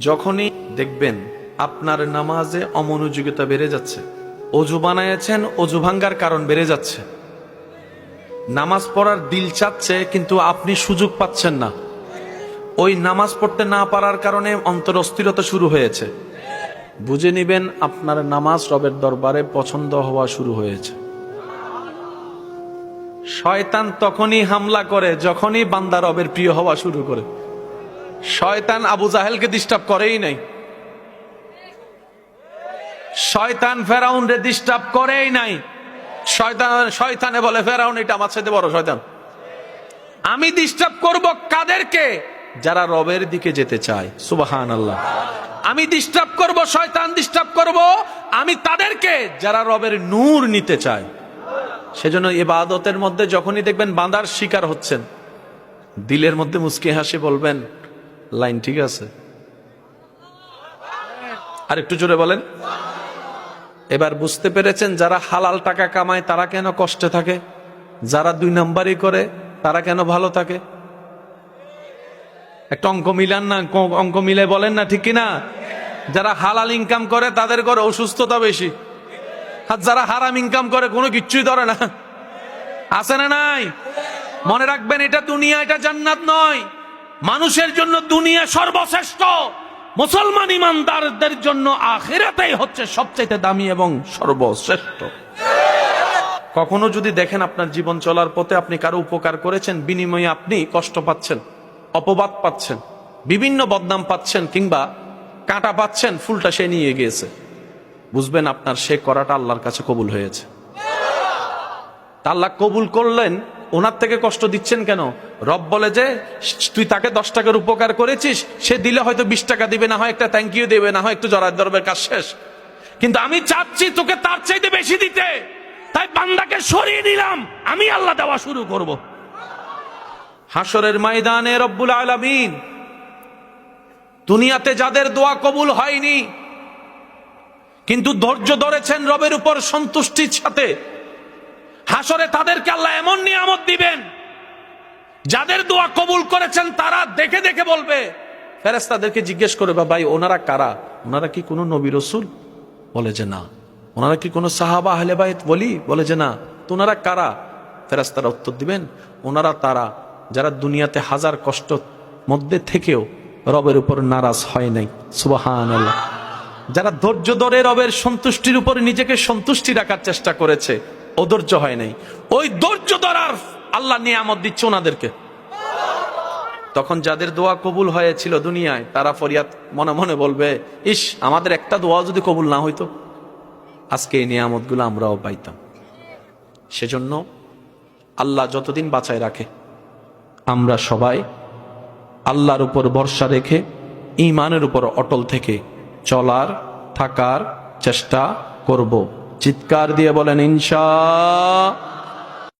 যখনই দেখবেন আপনার নামাজে অমনোযোগিতা বেড়ে যাচ্ছে, অজু বানায়েছেন, অজু ভাঙ্গার কারণ বেড়ে যাচ্ছে, নামাজ পড়ার দিল চাচ্ছে কিন্তু আপনি সুযোগ পাচ্ছেন না, ওই নামাজ পড়তে না পারার কারণে অন্তর অস্থিরতা শুরু হয়েছে, বুঝে নিবেন আপনার নামাজ রবের দরবারে পছন্দ হওয়া শুরু হয়েছে। শয়তান তখনই হামলা করে যখনই বান্দা রবের প্রিয় হওয়া শুরু করে। শয়তান আবু জাহেলকে ডিস্টার্ব করেই নাই, শয়তান ফেরাউনরে ডিস্টার্ব করেই নাই। শয়তানে বলে ফেরাউন এটা আমার সাথে বড় শয়তান। আমি ডিস্টার্ব করব কাদেরকে? যারা রবের দিকে যেতে চায়। সুবহানাল্লাহ। আমি ডিস্টার্ব করব, শয়তান ডিস্টার্ব করব আমি তাদেরকে যারা রবের নূর নিতে চায়। সেজন্য ইবাদতের মধ্যে যখনই দেখবেন বাঁধার শিকার হচ্ছেন, দিলের মধ্যে মুস্কি হাসি বলবেন লাইন ঠিক আছে। আর একটু জোরে বলেন। এবার বুঝতে পেরেছেন যারা হালাল টাকা কামায় তারা কেন কষ্টে থাকে, যারা দুই নাম্বারই করে তারা কেন ভালো থাকে? একটা অঙ্ক মিলান না, অঙ্ক মিলে বলেন না, ঠিক কিনা? যারা হালাল ইনকাম করে তাদের ঘরে অসুস্থতা বেশি, আর যারা হারাম ইনকাম করে কোনো কিচ্ছুই ধরে না। আছে না নাই? মনে রাখবেন এটা দুনিয়া, এটা জান্নাত নয়। মানুষের জন্য দুনিয়া সর্বশ্রেষ্ঠ, মুসলমান ইমানদারদের জন্য আখিরাতেই হচ্ছে সবচেয়ে দামি এবং সর্বশ্রেষ্ঠ। কখনো যদি দেখেন আপনার জীবন চলার পথে আপনি কারো উপকার করেছেন, বিনিময়ে আপনি কষ্ট পাচ্ছেন, অপবাদ পাচ্ছেন, বিভিন্ন বদনাম পাচ্ছেন, কিংবা কাঁটা পাচ্ছেন, ফুলটা সে নিয়ে গিয়েছে, বুঝবেন আপনার সে করাটা আল্লাহর কাছে কবুল হয়েছে। আল্লাহ কবুল করলেন, ওনার থেকে কষ্ট দিচ্ছেন কেন? রব বলে যে তুই তাকে 10 টাকার উপকার করেছিস, সে দিলে হয়তো 20 টাকা দিবে, না হয় একটা থ্যাংক ইউ দেবে, না হয় একটু জরার দরবের কাজ শেষ। কিন্তু আমি চাচ্ছি তোকে তার চাইতে বেশি দিতে, তাই বান্দাকে সরিয়ে দিলাম, আমি আল্লাহ দেওয়া শুরু করব। হাসরের ময়দানে রব্বুল আলামিন দুনিয়াতে যাদের দোয়া কবুল হয়নি কিন্তু ধৈর্য ধরেছেন রবের উপর সন্তুষ্টির সাথে, হাসরে তাদেরকে আল্লাহ এমন নিয়ামত দিবেন, যাদের দোয়া কবুল করেছেন তারা দেখে দেখে বলবে, ফেরেশতাদেরকে জিজ্ঞেস করবে ভাই ওনারা কারা? ওনারা কি কোনো নবী রাসূল? বলে যে না। ওনারা কি কোনো সাহাবা আহলে বাইত বলি? বলে যে না। তো ওনারা কারা? ফেরেশতারা উত্তর দিবেন ওনারা তারা যারা দুনিয়াতে হাজার কষ্ট মধ্যে থেকেও রবের উপর নারাজ হয় নাই। সুবহানাল্লাহ। যারা ধৈর্য ধরে রবের সন্তুষ্টির উপর নিজেকে সন্তুষ্টি রাখার চেষ্টা করেছে, অধৈর্য হয় নাই, ওই ধৈর্য ধরার আল্লাহ নিয়ামত দিচ্ছে ওনাদেরকে। তখন যাদের দোয়া কবুল হয়েছিল দুনিয়ায় তারা ফরিয়াদ মনে মনে বলবে, ইস আমাদের একটা দোয়া যদি কবুল না হইতো, আজকে এই নিয়ামতগুলো আমরাও পাইতাম। সেজন্য আল্লাহ যতদিন বাঁচায় রাখে আমরা সবাই আল্লাহর উপর ভরসা রেখে ঈমানের উপর অটল থেকে চলার থাকার চেষ্টা করব। চিৎকার দিয়ে বলেন ইনশাআল্লাহ।